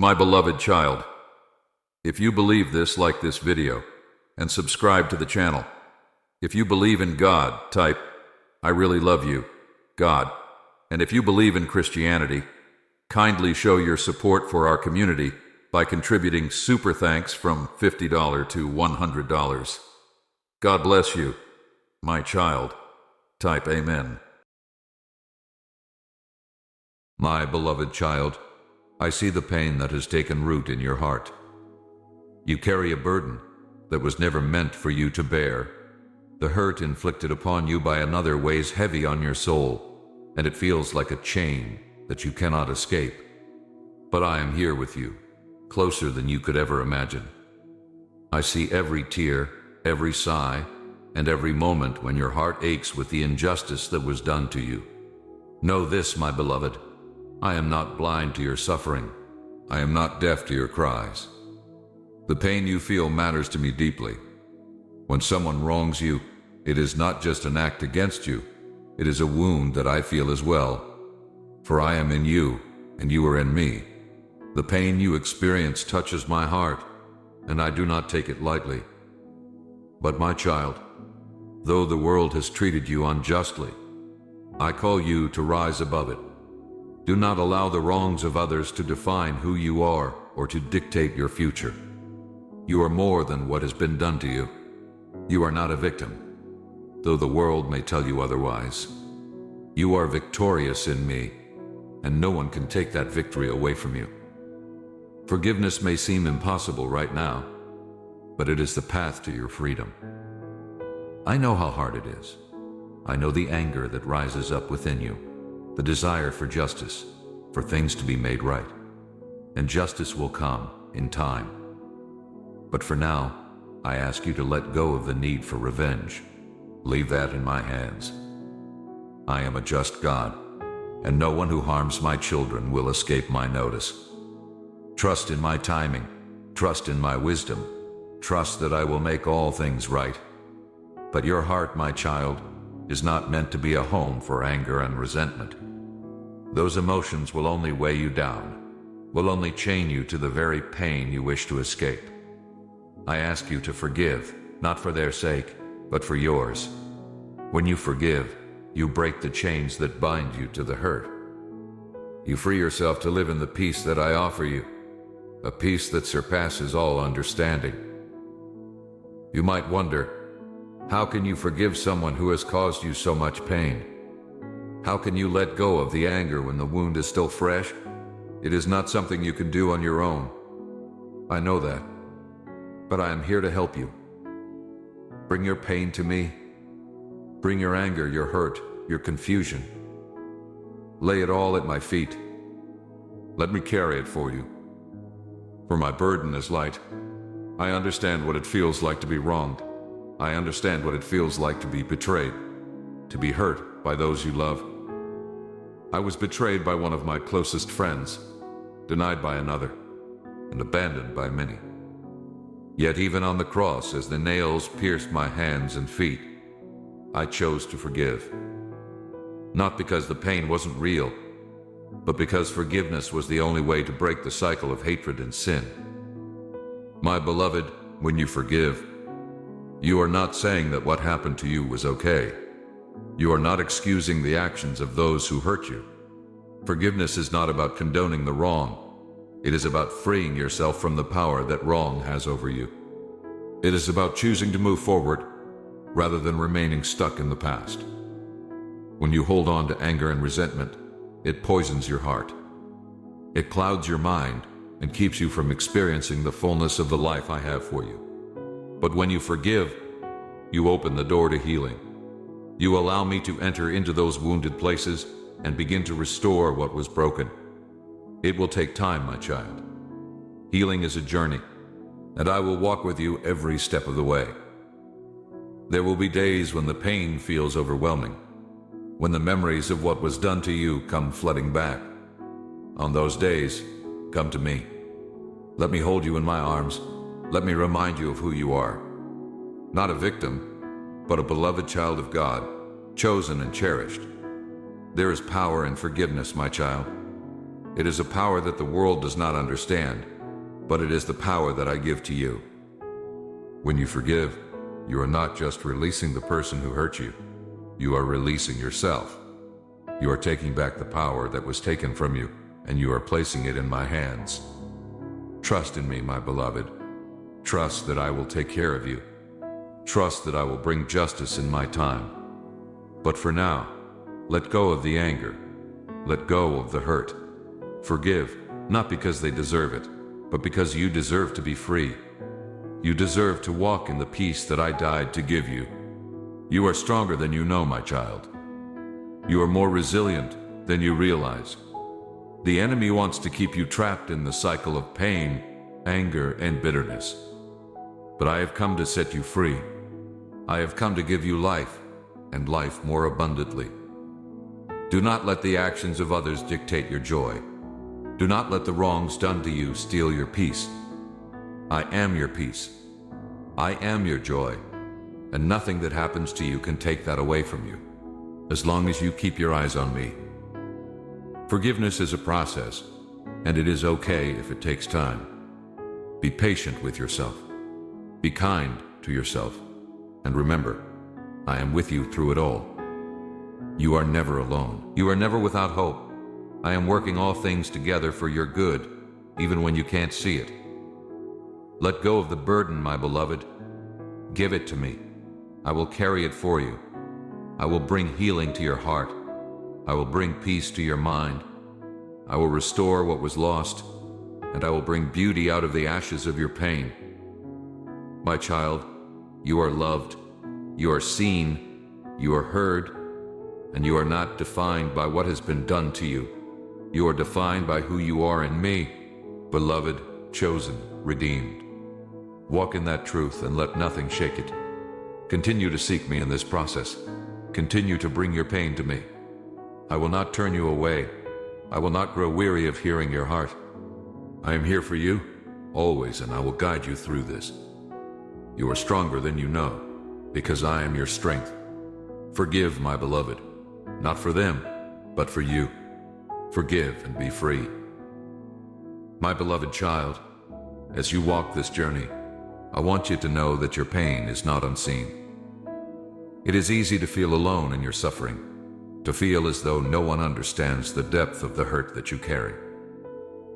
My beloved child, if you believe this, like this video and subscribe to the channel. If you believe in God, type, "I really love you, God." And if you believe in Christianity, kindly show your support for our community by contributing super thanks from $50 to $100. God bless you, my child. Type Amen. My beloved child, I see the pain that has taken root in your heart. You carry a burden that was never meant for you to bear. The hurt inflicted upon you by another weighs heavy on your soul, and it feels like a chain that you cannot escape. But I am here with you, closer than you could ever imagine. I see every tear, every sigh, and every moment when your heart aches with the injustice that was done to you. Know this, my beloved, I am not blind to your suffering. I am not deaf to your cries. The pain you feel matters to me deeply. When someone wrongs you, it is not just an act against you. It is a wound that I feel as well. For I am in you, and you are in me. The pain you experience touches my heart, and I do not take it lightly. But my child, though the world has treated you unjustly, I call you to rise above it. Do not allow the wrongs of others to define who you are or to dictate your future. You are more than what has been done to you. You are not a victim, though the world may tell you otherwise. You are victorious in me, and no one can take that victory away from you. Forgiveness may seem impossible right now, but it is the path to your freedom. I know how hard it is. I know the anger that rises up within you, the desire for justice, for things to be made right. And justice will come in time. But for now, I ask you to let go of the need for revenge. Leave that in my hands. I am a just God, and no one who harms my children will escape my notice. Trust in my timing, trust in my wisdom, trust that I will make all things right. But your heart, my child, is not meant to be a home for anger and resentment. Those emotions will only weigh you down, will only chain you to the very pain you wish to escape. I ask you to forgive, not for their sake, but for yours. When you forgive, you break the chains that bind you to the hurt. You free yourself to live in the peace that I offer you, a peace that surpasses all understanding. You might wonder, how can you forgive someone who has caused you so much pain? How can you let go of the anger when the wound is still fresh? It is not something you can do on your own. I know that. But I am here to help you. Bring your pain to me. Bring your anger, your hurt, your confusion. Lay it all at my feet. Let me carry it for you. For my burden is light. I understand what it feels like to be wronged. I understand what it feels like to be betrayed, to be hurt by those you love. I was betrayed by one of my closest friends, denied by another, and abandoned by many. Yet even on the cross, as the nails pierced my hands and feet, I chose to forgive. Not because the pain wasn't real, but because forgiveness was the only way to break the cycle of hatred and sin. My beloved, when you forgive, you are not saying that what happened to you was okay. You are not excusing the actions of those who hurt you. Forgiveness is not about condoning the wrong. It is about freeing yourself from the power that wrong has over you. It is about choosing to move forward rather than remaining stuck in the past. When you hold on to anger and resentment, it poisons your heart. It clouds your mind and keeps you from experiencing the fullness of the life I have for you. But when you forgive, you open the door to healing. You allow me to enter into those wounded places and begin to restore what was broken. It will take time, my child. Healing is a journey, and I will walk with you every step of the way. There will be days when the pain feels overwhelming, when the memories of what was done to you come flooding back. On those days, come to me. Let me hold you in my arms. Let me remind you of who you are. Not a victim, but a beloved child of God, chosen and cherished. There is power in forgiveness, my child. It is a power that the world does not understand, but it is the power that I give to you. When you forgive, you are not just releasing the person who hurt you, you are releasing yourself. You are taking back the power that was taken from you, and you are placing it in my hands. Trust in me, my beloved. Trust that I will take care of you. Trust that I will bring justice in my time. But for now, let go of the anger. Let go of the hurt. Forgive, not because they deserve it, but because you deserve to be free. You deserve to walk in the peace that I died to give you. You are stronger than you know, my child. You are more resilient than you realize. The enemy wants to keep you trapped in the cycle of pain, anger, and bitterness. But I have come to set you free. I have come to give you life, and life more abundantly. Do not let the actions of others dictate your joy. Do not let the wrongs done to you steal your peace. I am your peace. I am your joy, and nothing that happens to you can take that away from you, as long as you keep your eyes on me. Forgiveness is a process, and it is okay if it takes time. Be patient with yourself. Be kind to yourself. And remember, I am with you through it all. You are never alone. You are never without hope. I am working all things together for your good, even when you can't see it. Let go of the burden, my beloved. Give it to me. I will carry it for you. I will bring healing to your heart. I will bring peace to your mind. I will restore what was lost, and I will bring beauty out of the ashes of your pain. My child, you are loved, you are seen, you are heard, and you are not defined by what has been done to you. You are defined by who you are in me, beloved, chosen, redeemed. Walk in that truth and let nothing shake it. Continue to seek me in this process. Continue to bring your pain to me. I will not turn you away. I will not grow weary of hearing your heart. I am here for you, always, and I will guide you through this. You are stronger than you know, because I am your strength. Forgive, my beloved, not for them, but for you. Forgive and be free. My beloved child, as you walk this journey, I want you to know that your pain is not unseen. It is easy to feel alone in your suffering, to feel as though no one understands the depth of the hurt that you carry.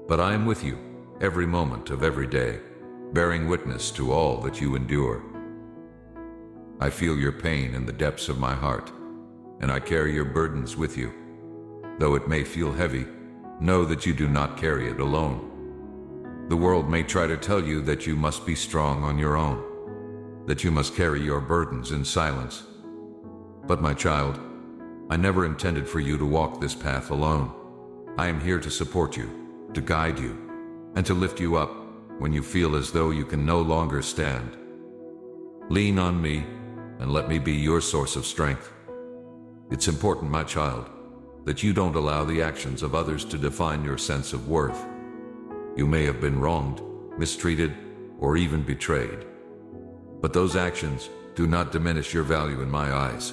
But I am with you every moment of every day, bearing witness to all that you endure. I feel your pain in the depths of my heart, and I carry your burdens with you. Though it may feel heavy, know that you do not carry it alone. The world may try to tell you that you must be strong on your own, that you must carry your burdens in silence. But my child, I never intended for you to walk this path alone. I am here to support you, to guide you, and to lift you up when you feel as though you can no longer stand. Lean on me and let me be your source of strength. It's important, my child, that you don't allow the actions of others to define your sense of worth. You may have been wronged, mistreated, or even betrayed. But those actions do not diminish your value in my eyes.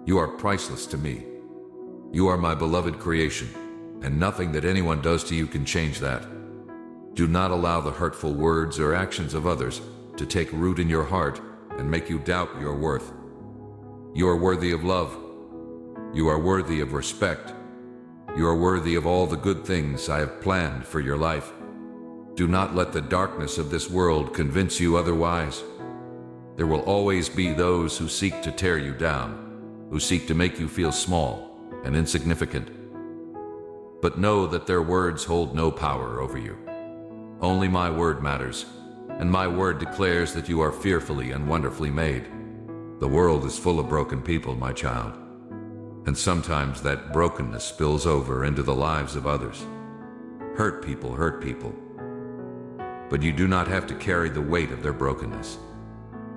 You are priceless to me. You are my beloved creation, and nothing that anyone does to you can change that. Do not allow the hurtful words or actions of others to take root in your heart and make you doubt your worth. You are worthy of love. You are worthy of respect. You are worthy of all the good things I have planned for your life. Do not let the darkness of this world convince you otherwise. There will always be those who seek to tear you down, who seek to make you feel small and insignificant. But know that their words hold no power over you. Only my word matters, and my word declares that you are fearfully and wonderfully made. The world is full of broken people, my child, and sometimes that brokenness spills over into the lives of others. Hurt people hurt people. But you do not have to carry the weight of their brokenness.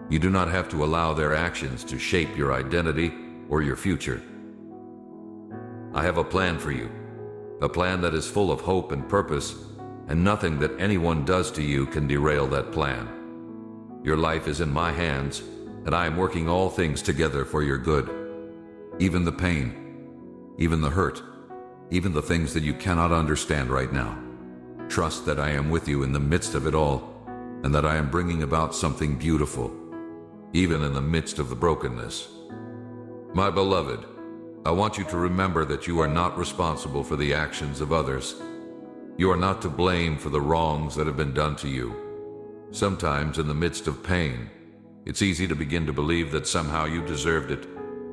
You do not have to allow their actions to shape your identity or your future. I have a plan for you, a plan that is full of hope and purpose, and nothing that anyone does to you can derail that plan. Your life is in my hands, and I am working all things together for your good. Even the pain, even the hurt, even the things that you cannot understand right now. Trust that I am with you in the midst of it all, and that I am bringing about something beautiful, even in the midst of the brokenness. My beloved, I want you to remember that you are not responsible for the actions of others. You are not to blame for the wrongs that have been done to you. Sometimes in the midst of pain, it's easy to begin to believe that somehow you deserved it,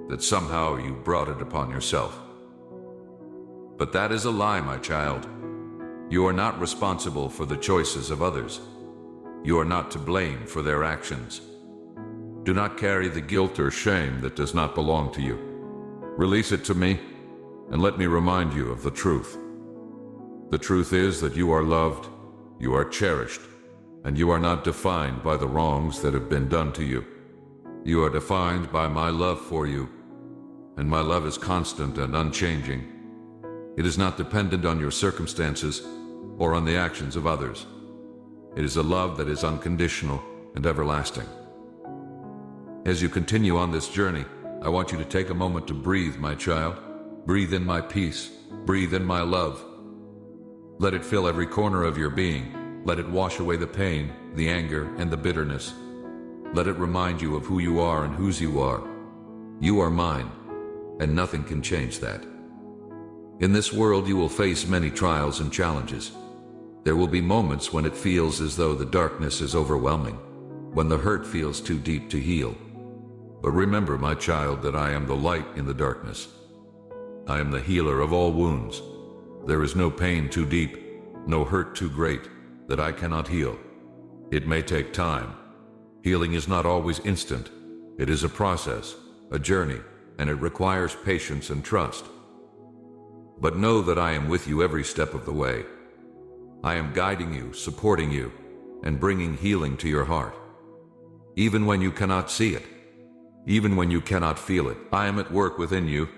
that somehow you brought it upon yourself. But that is a lie, my child. You are not responsible for the choices of others. You are not to blame for their actions. Do not carry the guilt or shame that does not belong to you. Release it to me, and let me remind you of the truth. The truth is that you are loved, you are cherished, and you are not defined by the wrongs that have been done to you. You are defined by my love for you, and my love is constant and unchanging. It is not dependent on your circumstances or on the actions of others. It is a love that is unconditional and everlasting. As you continue on this journey, I want you to take a moment to breathe, my child. Breathe in my peace. Breathe in my love. Let it fill every corner of your being. Let it wash away the pain, the anger, and the bitterness. Let it remind you of who you are and whose you are. You are mine, and nothing can change that. In this world, you will face many trials and challenges. There will be moments when it feels as though the darkness is overwhelming, when the hurt feels too deep to heal. But remember, my child, that I am the light in the darkness. I am the healer of all wounds. There is no pain too deep, no hurt too great, that I cannot heal. It may take time. Healing is not always instant. It is a process, a journey, and it requires patience and trust. But know that I am with you every step of the way. I am guiding you, supporting you, and bringing healing to your heart. Even when you cannot see it, even when you cannot feel it, I am at work within you,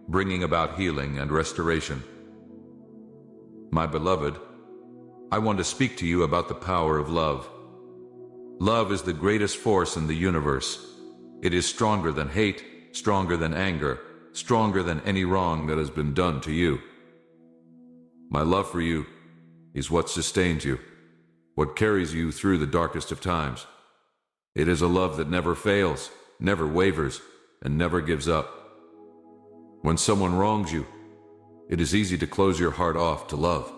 bringing about healing and restoration. My beloved, I want to speak to you about the power of love. Love is the greatest force in the universe. It is stronger than hate, stronger than anger, stronger than any wrong that has been done to you. My love for you is what sustains you, what carries you through the darkest of times. It is a love that never fails, never wavers, and never gives up. When someone wrongs you, it is easy to close your heart off to love.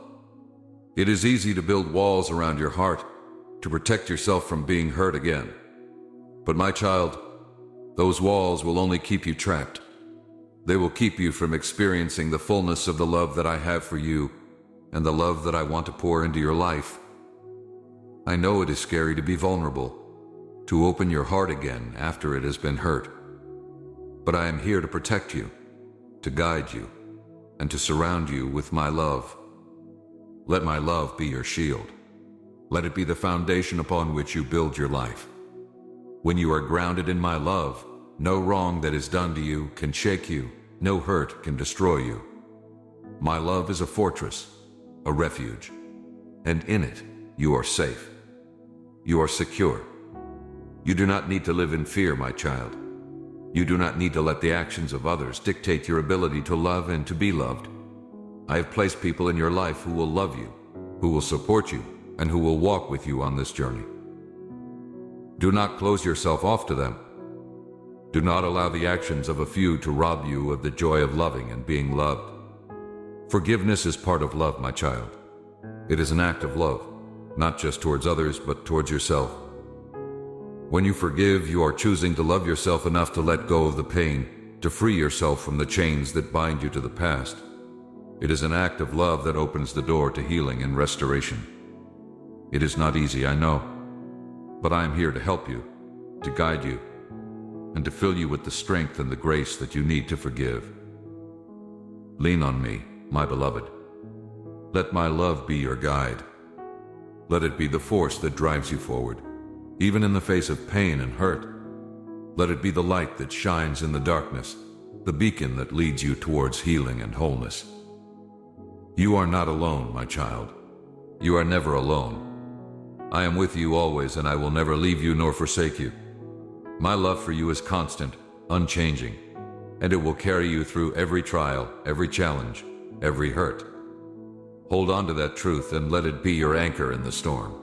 It is easy to build walls around your heart to protect yourself from being hurt again. But my child, those walls will only keep you trapped. They will keep you from experiencing the fullness of the love that I have for you and the love that I want to pour into your life. I know it is scary to be vulnerable, to open your heart again after it has been hurt. But I am here to protect you, to guide you, and to surround you with my love. Let my love be your shield. Let it be the foundation upon which you build your life. When you are grounded in my love, no wrong that is done to you can shake you, no hurt can destroy you. My love is a fortress, a refuge, and in it you are safe. You are secure. You do not need to live in fear, my child. You do not need to let the actions of others dictate your ability to love and to be loved. I have placed people in your life who will love you, who will support you, and who will walk with you on this journey. Do not close yourself off to them. Do not allow the actions of a few to rob you of the joy of loving and being loved. Forgiveness is part of love, my child. It is an act of love, not just towards others, but towards yourself. When you forgive, you are choosing to love yourself enough to let go of the pain, to free yourself from the chains that bind you to the past. It is an act of love that opens the door to healing and restoration. It is not easy, I know, but I am here to help you, to guide you, and to fill you with the strength and the grace that you need to forgive. Lean on me, my beloved. Let my love be your guide. Let it be the force that drives you forward, even in the face of pain and hurt. Let it be the light that shines in the darkness, the beacon that leads you towards healing and wholeness. You are not alone, my child. You are never alone. I am with you always, and I will never leave you nor forsake you. My love for you is constant, unchanging, and it will carry you through every trial, every challenge, every hurt. Hold on to that truth and let it be your anchor in the storm.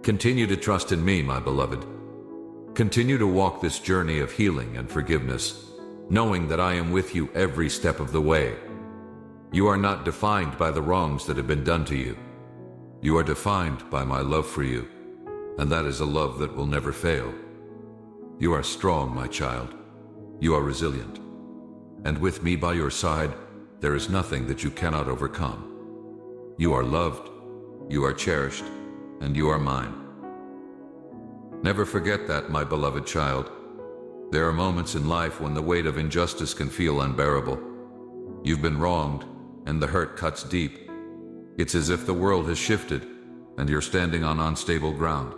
Continue to trust in me, my beloved. Continue to walk this journey of healing and forgiveness, knowing that I am with you every step of the way. You are not defined by the wrongs that have been done to you. You are defined by my love for you, and that is a love that will never fail. You are strong, my child. You are resilient. And with me by your side, there is nothing that you cannot overcome. You are loved, you are cherished, and you are mine. Never forget that, my beloved child. There are moments in life when the weight of injustice can feel unbearable. You've been wronged, and the hurt cuts deep. It's as if the world has shifted, and you're standing on unstable ground.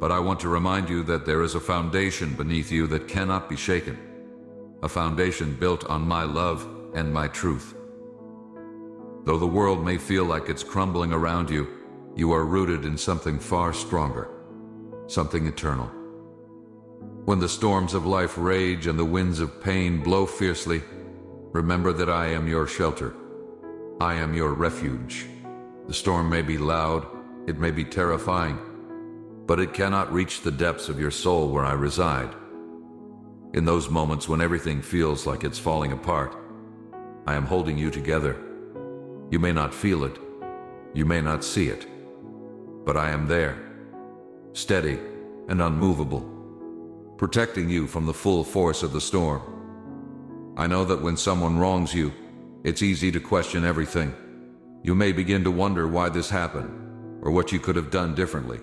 But I want to remind you that there is a foundation beneath you that cannot be shaken. A foundation built on my love and my truth. Though the world may feel like it's crumbling around you, you are rooted in something far stronger, something eternal. When the storms of life rage and the winds of pain blow fiercely, remember that I am your shelter. I am your refuge. The storm may be loud, it may be terrifying, but it cannot reach the depths of your soul where I reside. In those moments when everything feels like it's falling apart, I am holding you together. You may not feel it, you may not see it, but I am there, steady and unmovable, protecting you from the full force of the storm. I know that when someone wrongs you, it's easy to question everything. You may begin to wonder why this happened, or what you could have done differently.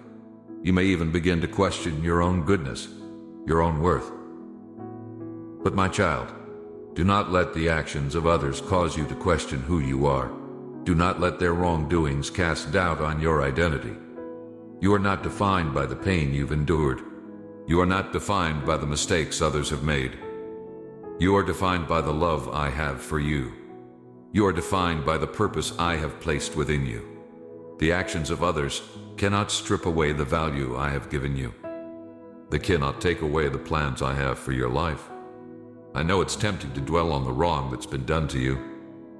You may even begin to question your own goodness, your own worth. But my child, do not let the actions of others cause you to question who you are. Do not let their wrongdoings cast doubt on your identity. You are not defined by the pain you've endured. You are not defined by the mistakes others have made. You are defined by the love I have for you. You are defined by the purpose I have placed within you. The actions of others cannot strip away the value I have given you. They cannot take away the plans I have for your life. I know it's tempting to dwell on the wrong that's been done to you.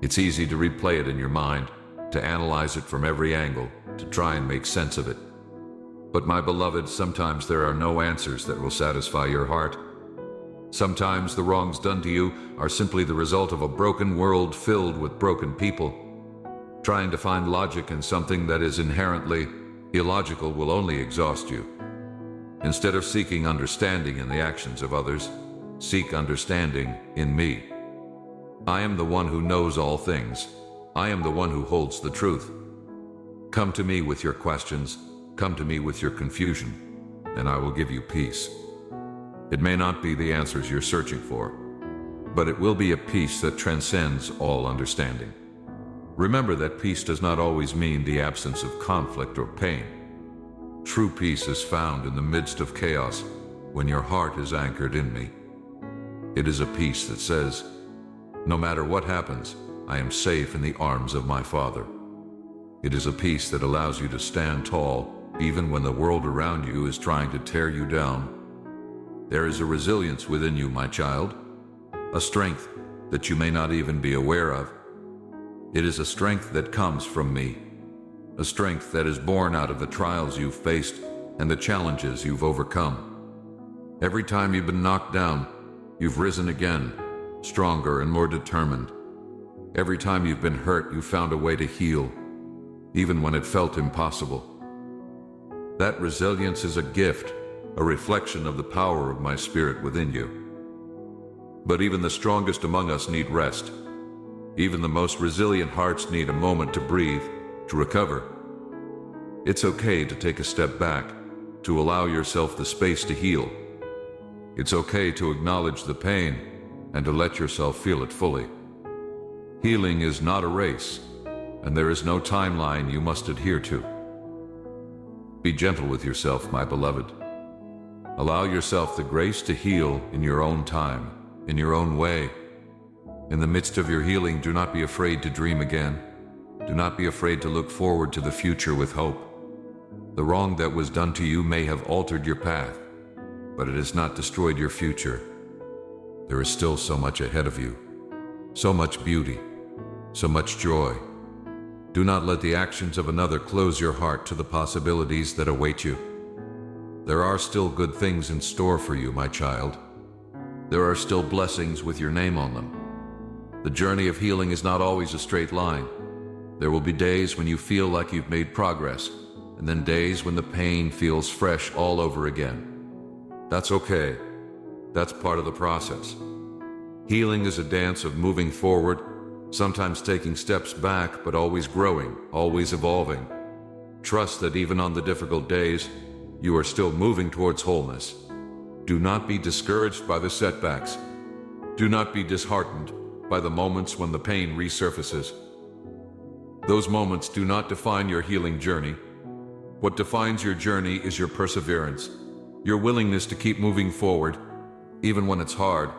It's easy to replay it in your mind, to analyze it from every angle, to try and make sense of it. But my beloved, sometimes there are no answers that will satisfy your heart. Sometimes the wrongs done to you are simply the result of a broken world filled with broken people. Trying to find logic in something that is inherently illogical will only exhaust you. Instead of seeking understanding in the actions of others, seek understanding in me. I am the one who knows all things. I am the one who holds the truth. Come to me with your questions. Come to me with your confusion, and I will give you peace. It may not be the answers you're searching for, but it will be a peace that transcends all understanding. Remember that peace does not always mean the absence of conflict or pain. True peace is found in the midst of chaos when your heart is anchored in me. It is a peace that says, no matter what happens, I am safe in the arms of my Father. It is a peace that allows you to stand tall even when the world around you is trying to tear you down. There is a resilience within you, my child, a strength that you may not even be aware of. It is a strength that comes from me, a strength that is born out of the trials you've faced and the challenges you've overcome. Every time you've been knocked down, you've risen again, stronger and more determined. Every time you've been hurt, you've found a way to heal, even when it felt impossible. That resilience is a gift, a reflection of the power of my spirit within you. But even the strongest among us need rest. Even the most resilient hearts need a moment to breathe, to recover. It's okay to take a step back, to allow yourself the space to heal. It's okay to acknowledge the pain and to let yourself feel it fully. Healing is not a race, and there is no timeline you must adhere to. Be gentle with yourself, my beloved. Allow yourself the grace to heal in your own time, in your own way. In the midst of your healing, do not be afraid to dream again. Do not be afraid to look forward to the future with hope. The wrong that was done to you may have altered your path, but it has not destroyed your future. There is still so much ahead of you, so much beauty, so much joy. Do not let the actions of another close your heart to the possibilities that await you. There are still good things in store for you, my child. There are still blessings with your name on them. The journey of healing is not always a straight line. There will be days when you feel like you've made progress, and then days when the pain feels fresh all over again. That's okay. That's part of the process. Healing is a dance of moving forward, sometimes taking steps back, but always growing, always evolving. Trust that even on the difficult days, you are still moving towards wholeness. Do not be discouraged by the setbacks. Do not be disheartened by the moments when the pain resurfaces. Those moments do not define your healing journey. What defines your journey is your perseverance, your willingness to keep moving forward, even when it's hard.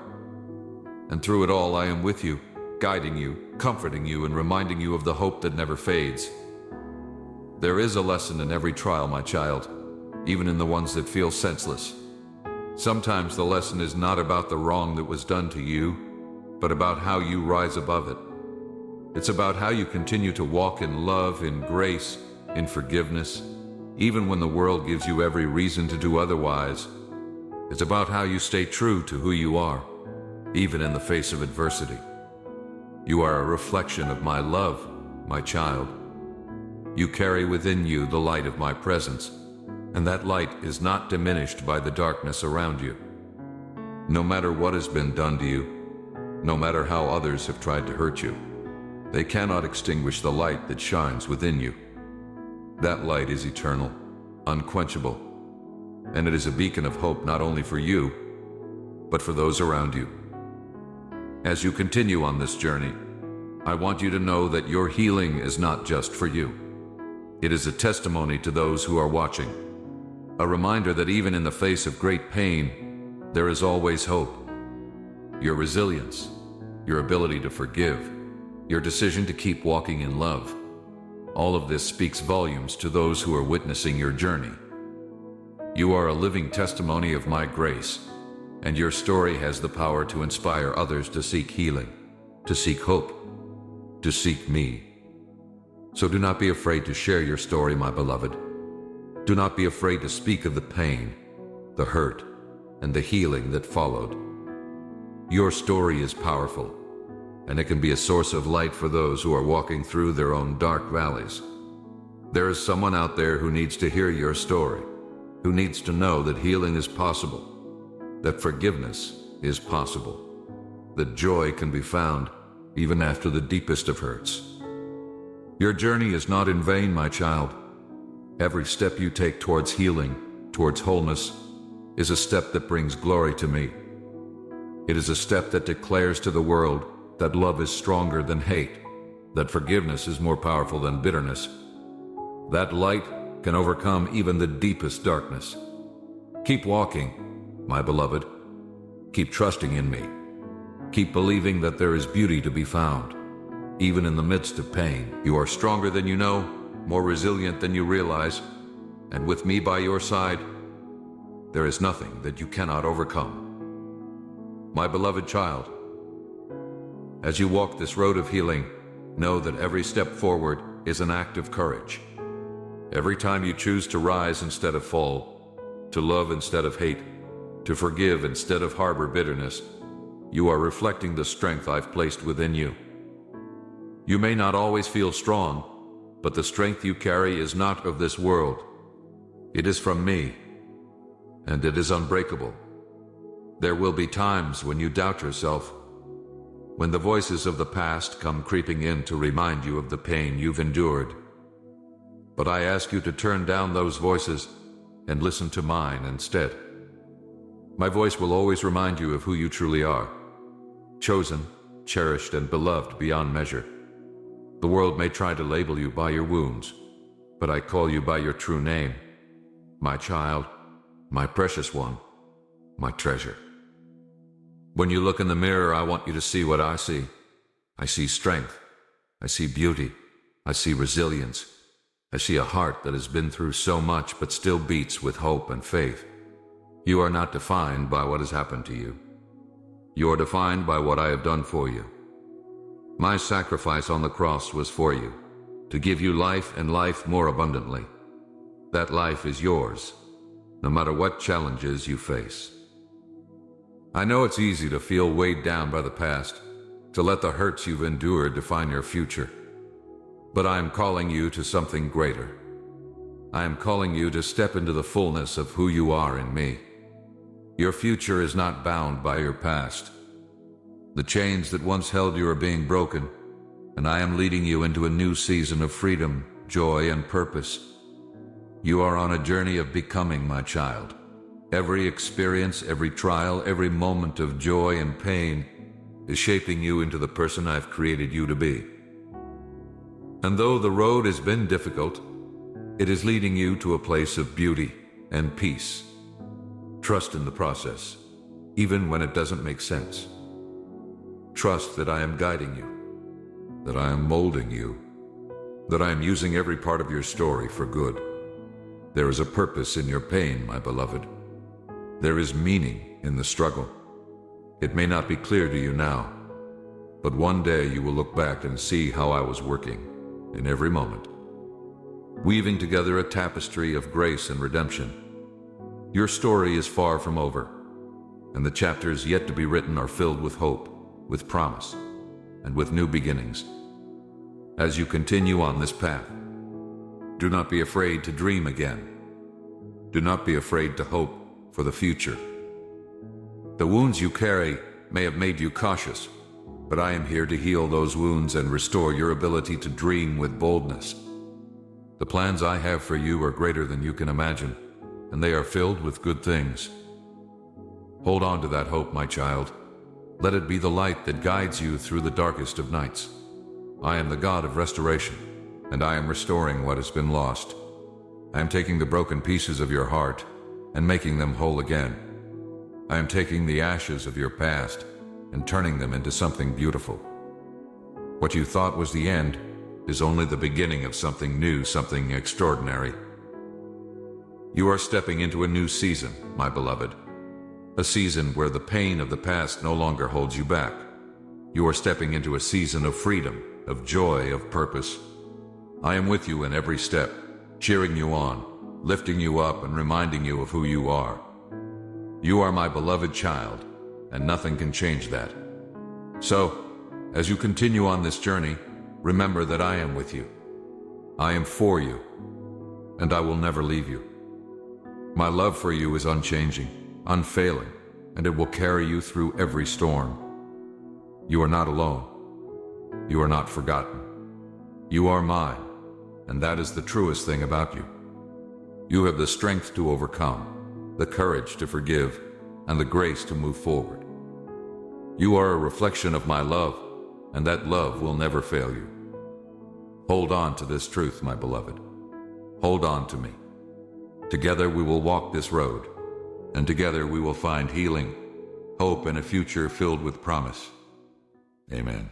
And through it all, I am with you, guiding you, comforting you, and reminding you of the hope that never fades. There is a lesson in every trial, my child, even in the ones that feel senseless. Sometimes the lesson is not about the wrong that was done to you, but about how you rise above it. It's about how you continue to walk in love, in grace, in forgiveness, even when the world gives you every reason to do otherwise. It's about how you stay true to who you are, even in the face of adversity. You are a reflection of my love, my child. You carry within you the light of my presence, and that light is not diminished by the darkness around you. No matter what has been done to you, no matter how others have tried to hurt you, they cannot extinguish the light that shines within you. That light is eternal, unquenchable, and it is a beacon of hope not only for you, but for those around you. As you continue on this journey, I want you to know that your healing is not just for you. It is a testimony to those who are watching, a reminder that even in the face of great pain, there is always hope. Your resilience, your ability to forgive, your decision to keep walking in love, all of this speaks volumes to those who are witnessing your journey. You are a living testimony of my grace, and your story has the power to inspire others to seek healing, to seek hope, to seek me. So do not be afraid to share your story, my beloved. Do not be afraid to speak of the pain, the hurt, and the healing that followed. Your story is powerful, and it can be a source of light for those who are walking through their own dark valleys. There is someone out there who needs to hear your story, who needs to know that healing is possible, that forgiveness is possible, that joy can be found even after the deepest of hurts. Your journey is not in vain, my child. Every step you take towards healing, towards wholeness, is a step that brings glory to me. It is a step that declares to the world that love is stronger than hate, that forgiveness is more powerful than bitterness. That light can overcome even the deepest darkness. Keep walking, my beloved. Keep trusting in me. Keep believing that there is beauty to be found. Even in the midst of pain, you are stronger than you know, more resilient than you realize, and with me by your side, there is nothing that you cannot overcome. My beloved child, as you walk this road of healing, know that every step forward is an act of courage. Every time you choose to rise instead of fall, to love instead of hate, to forgive instead of harbor bitterness, you are reflecting the strength I've placed within you. You may not always feel strong, but the strength you carry is not of this world. It is from me, and it is unbreakable. There will be times when you doubt yourself, when the voices of the past come creeping in to remind you of the pain you've endured. But I ask you to turn down those voices and listen to mine instead. My voice will always remind you of who you truly are, chosen, cherished, and beloved beyond measure. The world may try to label you by your wounds, but I call you by your true name, my child, my precious one, my treasure. When you look in the mirror, I want you to see what I see. I see strength. I see beauty. I see resilience. I see a heart that has been through so much but still beats with hope and faith. You are not defined by what has happened to you. You are defined by what I have done for you. My sacrifice on the cross was for you, to give you life and life more abundantly. That life is yours, no matter what challenges you face. I know it's easy to feel weighed down by the past, to let the hurts you've endured define your future. But I am calling you to something greater. I am calling you to step into the fullness of who you are in me. Your future is not bound by your past. The chains that once held you are being broken, and I am leading you into a new season of freedom, joy, and purpose. You are on a journey of becoming, my child. Every experience, every trial, every moment of joy and pain is shaping you into the person I've created you to be. And though the road has been difficult, it is leading you to a place of beauty and peace. Trust in the process, even when it doesn't make sense. Trust that I am guiding you, that I am molding you, that I am using every part of your story for good. There is a purpose in your pain, my beloved. There is meaning in the struggle. It may not be clear to you now, but one day you will look back and see how I was working in every moment, weaving together a tapestry of grace and redemption. Your story is far from over, and the chapters yet to be written are filled with hope, with promise, and with new beginnings. As you continue on this path, do not be afraid to dream again. Do not be afraid to hope for the future. The wounds you carry may have made you cautious, but I am here to heal those wounds and restore your ability to dream with boldness. The plans I have for you are greater than you can imagine, and they are filled with good things. Hold on to that hope, my child. Let it be the light that guides you through the darkest of nights. I am the God of restoration, and I am restoring what has been lost. I am taking the broken pieces of your heart and making them whole again. I am taking the ashes of your past and turning them into something beautiful. What you thought was the end is only the beginning of something new, something extraordinary. You are stepping into a new season, my beloved. A season where the pain of the past no longer holds you back. You are stepping into a season of freedom, of joy, of purpose. I am with you in every step, cheering you on, lifting you up and reminding you of who you are. You are my beloved child, and nothing can change that. So, as you continue on this journey, remember that I am with you. I am for you, and I will never leave you. My love for you is unchanging, unfailing, and it will carry you through every storm. You are not alone. You are not forgotten. You are mine, and that is the truest thing about you. You have the strength to overcome, the courage to forgive, and the grace to move forward. You are a reflection of my love, and that love will never fail you. Hold on to this truth, my beloved. Hold on to me. Together we will walk this road, and together we will find healing, hope, and a future filled with promise. Amen.